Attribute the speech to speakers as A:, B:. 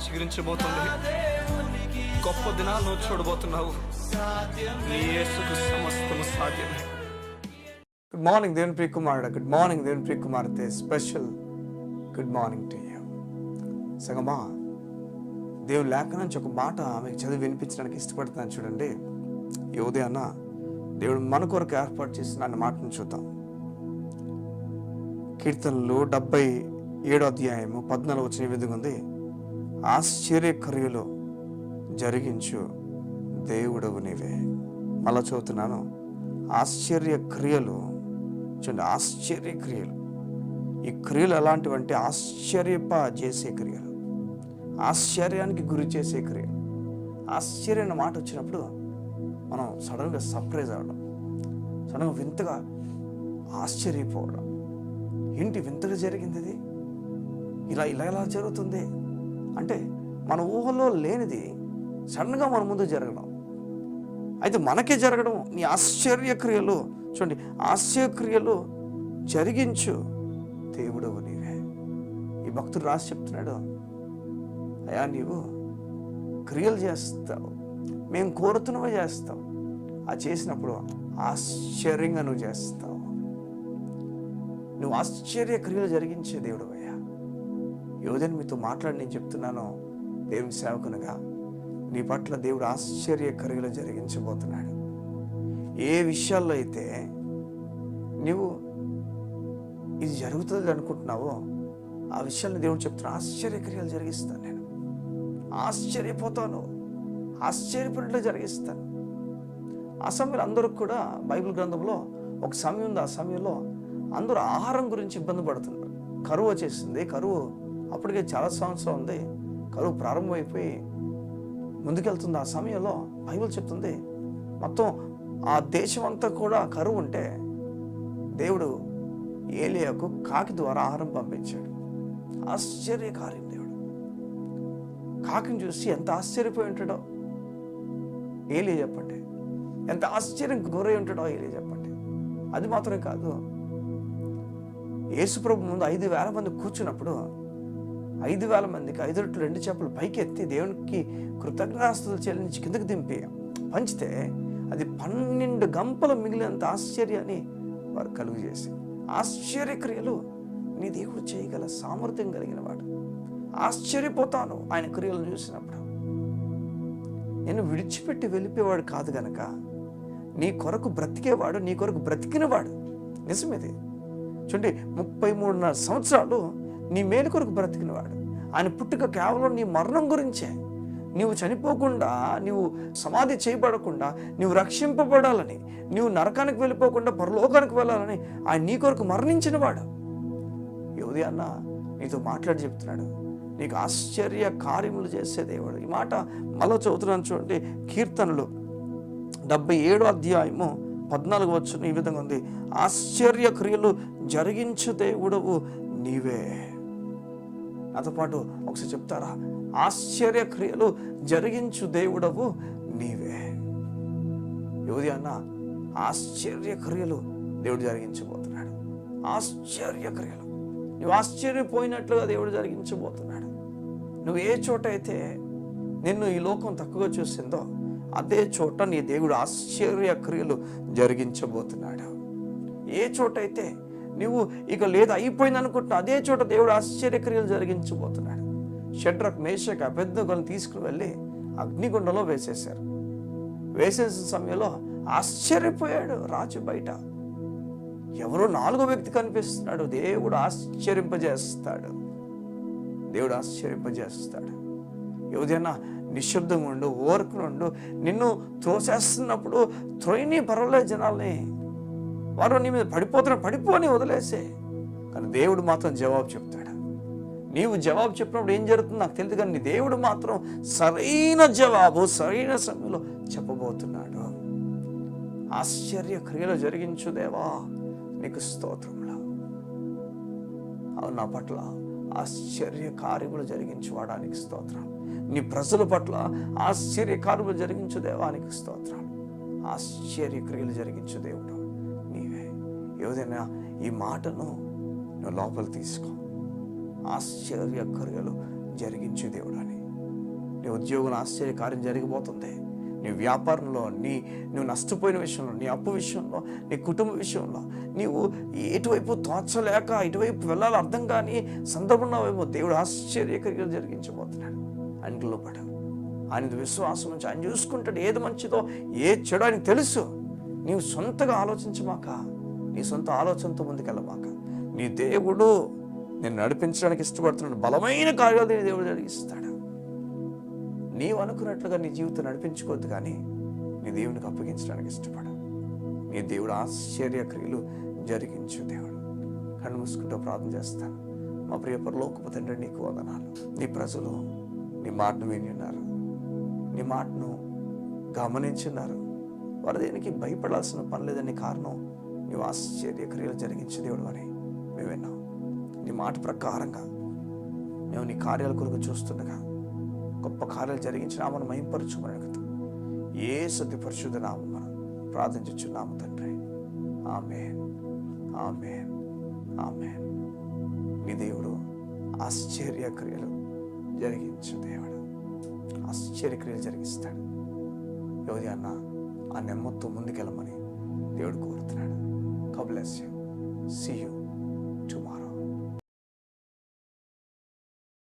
A: చిగురించబోతుంది. గొప్ప దినాలను చూడబోతున్నావు. నీ యేసుకు సమస్తము సాధ్యమే.
B: గుడ్ మార్నింగ్ దేవుని ప్రియ కుమారుడు, గుడ్ మార్నింగ్ దేవుని ప్రియ కుమార్తె. Special good morning to you. సంగమా, దేవుని లేఖనం నుంచి ఒక మాట మీకు చదివి వినిపించడానికి ఇష్టపడుతున్నాను. చూడండి, ఈ ఉదయాన్న దేవుడు మన కొరకు ఏర్పాటు చేసిన అన్న మాటను చూద్దాం. కీర్తనలు 77:14 ఈ విధంగా ఉంది. ఆశ్చర్యక్రియలు జరిగించు దేవుడవు నీవే. మళ్ళా చదువుతున్నాను. ఆశ్చర్యక్రియలు. చూడండి, ఆశ్చర్యక్రియలు. ఈ క్రియలు ఎలాంటివంటే ఆశ్చర్యపజేసే క్రియలు, ఆశ్చర్యానికి గురి చేసే క్రియలు. ఆశ్చర్య అన్న మాట వచ్చినప్పుడు మనం సడన్గా సర్ప్రైజ్ అవ్వడం, సడన్గా వింతగా ఆశ్చర్యపోవడం. ఏంటి వింతగా జరిగింది, ఇది ఇలా ఇలా ఎలా జరుగుతుంది అంటే మన ఊహలో లేనిది సడన్గా మన ముందు జరగడం, అయితే మనకే జరగడం. నీ ఆశ్చర్యక్రియలు చూడండి, ఆశ్చర్యక్రియలు జరిగించు దేవుడవు నీవే. ఈ భక్తుడు రాసి చెప్తున్నాడు, అయ్యా నీవు క్రియలు చేస్తావు, మేము కోరుతున్నవే చేస్తావు. అది చేసినప్పుడు ఆశ్చర్యంగా నువ్వు చేస్తావు. నువ్వు ఆశ్చర్య క్రియలు జరిగించే దేవుడు అయ్యా. యోధని మీతో మాట్లాడి నేను చెప్తున్నాను, దేవుని సేవకునిగా నీ పట్ల దేవుడు ఆశ్చర్య క్రియలు జరిగించబోతున్నాడు. ఏ విషయాల్లో అయితే నువ్వు ఇది జరుగుతుంది అనుకుంటున్నావో ఆ విషయాన్ని దేవుడు చెప్తున్నా, ఆశ్చర్యక్రియలు జరిగిస్తాను. నేను ఆశ్చర్యపోతాను, ఆశ్చర్యపడినట్లు జరిగిస్తాను. ఆ సమయంలో అందరూ కూడా బైబిల్ గ్రంథంలో ఒక సమయం ఉంది. ఆ సమయంలో అందరూ ఆహారం గురించి ఇబ్బంది పడుతున్నారు. కరువు వచ్చేసింది. కరువు అప్పటికే చాలా సంవత్సరం ఉంది. కరువు ప్రారంభమైపోయి ముందుకెళ్తుంది. ఆ సమయంలో బైబిల్ చెప్తుంది, మొత్తం ఆ దేశం అంతా కూడా కరువు ఉంటే దేవుడు ఏలియాకు కాకి ద్వారా ఆహారం పంపించాడు. ఆశ్చర్యకార్యం. దేవుడు కాకిని చూసి ఎంత ఆశ్చర్యపోయి ఉంటాడో ఏలియా చెప్పండి, ఎంత ఆశ్చర్యం గురై ఉంటాడో ఏలియా చెప్పండి. అది మాత్రమే కాదు, యేసుప్రభు ముందు 5,000 మంది కూర్చున్నప్పుడు 5,000 మందికి 5 రొట్టెలు 2 చేపలు పైకి ఎత్తి దేవునికి కృతజ్ఞతాస్తుతులు చెల్లించి కిందకి దింపి పంచితే అది 12 గంపలు మిగిలినంత ఆశ్చర్యాన్ని వారు కలుగు చేసి, ఆశ్చర్యక్రియలు నీ దేవుడు చేయగల సామర్థ్యం కలిగిన వాడు. ఆశ్చర్యపోతాను ఆయన క్రియలను చూసినప్పుడు. నేను విడిచిపెట్టి వెళ్ళిపోయేవాడు కాదు గనక నీ కొరకు బ్రతికేవాడు, నీ కొరకు బ్రతికినవాడు. నిజమేది. చూడండి, 33.5 సంవత్సరాలు నీ మేలు కొరకు బ్రతికినవాడు. ఆయన పుట్టుక కేవలం నీ మరణం గురించే. నీవు చనిపోకుండా, నీవు సమాధి చేయబడకుండా, నీవు రక్షింపబడాలని, నీవు నరకానికి వెళ్ళిపోకుండా పరలోకానికి వెళ్ళాలని ఆయన నీ కొరకు మరణించిన వాడు. యోధి అన్న నీతో మాట్లాడి చెప్తున్నాడు, నీకు ఆశ్చర్య కార్యములు చేసే దేవుడు. ఈ మాట మళ్ళీ చదువుతున్నాను. చూడండి, కీర్తనలు 77:14 ఈ విధంగా ఉంది. ఆశ్చర్య క్రియలు జరిగించు దేవుడవు నీవే. నాతో పాటు ఒకసారి చెప్తారా? ఆశ్చర్య క్రియలు జరిగించు దేవుడవు నీవే. యోధి అన్న ఆశ్చర్య క్రియలు దేవుడు జరిగించబోతున్నాడు. ఆశ్చర్య క్రియలు నువ్వు ఆశ్చర్యపోయినట్లుగా దేవుడు జరిగించబోతున్నాడు. నువ్వు ఏ చోట అయితే నిన్ను ఈ లోకం తక్కువగా చూసిందో అదే చోట నీ దేవుడు ఆశ్చర్య క్రియలు జరిగించబోతున్నాడు. ఏ చోట అయితే నువ్వు ఇక లేదు అయిపోయింది అనుకుంటున్నా అదే చోట దేవుడు ఆశ్చర్యక్రియలు జరిగించబోతున్నాడు. షడ్రక్, మేషక్, అబేద్నెగోను తీసుకుని వెళ్ళి అగ్నిగుండంలో వేసేశారు. వేసేసిన సమయంలో ఆశ్చర్యపోయాడు రాజు. బయట ఎవరో 4వ వ్యక్తి కనిపిస్తున్నాడు. దేవుడు ఆశ్చర్యింపజేస్తాడు. దేవుడు ఆశ్చర్యింపజేస్తాడు. ఏదైనా నిశ్శబ్దంగా ఉండు, ఓర్పుగా ఉండు. నిన్ను త్రోసేస్తున్నప్పుడు త్రోయిని పర్వాలేదు, జనాల్ని వారు నీ మీద పడిపోని వదిలేసే. కానీ దేవుడు మాత్రం జవాబు చెప్తాడు. నీవు జవాబు చెప్పినప్పుడు ఏం జరుగుతుందో నాకు తెలియదు, కానీ నీ దేవుడు మాత్రం సరైన జవాబు సరైన సమయంలో చెప్పబోతున్నాడు. ఆశ్చర్య క్రియలు జరిగించు దేవా, నీకు స్తోత్రములు. అవును, నా పట్ల ఆశ్చర్య కార్యములు జరిగించు వాడానికి స్తోత్రం. నీ ప్రజల పట్ల ఆశ్చర్య కార్యములు జరిగించు దేవానికి స్తోత్రం. ఆశ్చర్య క్రియలు జరిగించు దేవుడు నీవే. ఏదైనా ఈ మాటను నువ్వు లోపల తీసుకో. ఆశ్చర్య క్రియలు జరిగించు దేవుడు అని నీ ఉద్యోగంలో ఆశ్చర్య కార్యం జరిగిపోతుంది. నీ వ్యాపారంలో, నువ్వు నష్టపోయిన విషయంలో, నీ అప్పు విషయంలో, నీ కుటుంబ విషయంలో, నీవు ఎటువైపు తోచలేక ఇటువైపు వెళ్ళాలో అర్థం కాని సందర్భంలో దేవుడు ఆశ్చర్యక్రియలు జరిగించబోతున్నాడు. ఆయనలో పడ ఆయన విశ్వాసం నుంచి ఆయన చూసుకుంటాడు. ఏది మంచిదో ఏ చెడు ఆయనకు తెలుసు. నీవు సొంతగా ఆలోచించమాక, నీ సొంత ఆలోచనతో ముందుకెళ్ళమాక. నీ దేవుడు నేను నడిపించడానికి ఇష్టపడుతున్నాడు. బలమైన కార్యాలు నీ దేవుడు జరిగిస్తాడు. నీవు అనుకున్నట్లుగా నీ జీవితం నడిపించుకోవద్దు, కానీ నీ దేవునికి అప్పగించడానికి ఇష్టపడు. నీ దేవుడు ఆశ్చర్యక్రియలు జరిగించు. దేవుడు కళ్ళు మూసుకుంటూ ప్రార్థన చేస్తాను. మా ప్రియ పరలోకపు తండ్రి, నీకు వందనాలు. నీ ప్రజలు నీ మాటను విన్నారు, నీ మాటను గమనించున్నారు. వారు దేనికి భయపడాల్సిన పని లేదని కారణం నీవు ఆశ్చర్యక్రియలు జరిగించే దేవుడు అని మేము విన్నాం. నీ మాట ప్రకారంగా మేము నీ కార్యాల కొరకు చూస్తుండగా గొప్ప కార్యాలు జరిగించిన నామను మహింపరచుమని అడుగుతాం. యేసు అతి పరిశుద్ధ నామమున మనం ప్రార్థించుచున్నాము తండ్రి. ఆమేన్, ఆమేన్, ఆమేన్. నీ దేవుడు ఆశ్చర్యక్రియలు జరిగించు దేవుడు. ఆశ్చర్యక్రియలు జరిగిస్తాడు. యోధి అన్న ఆ నెమ్మదితో ముందుకెళ్ళమని దేవుడు కోరుతున్నాడు. God bless you. See you tomorrow.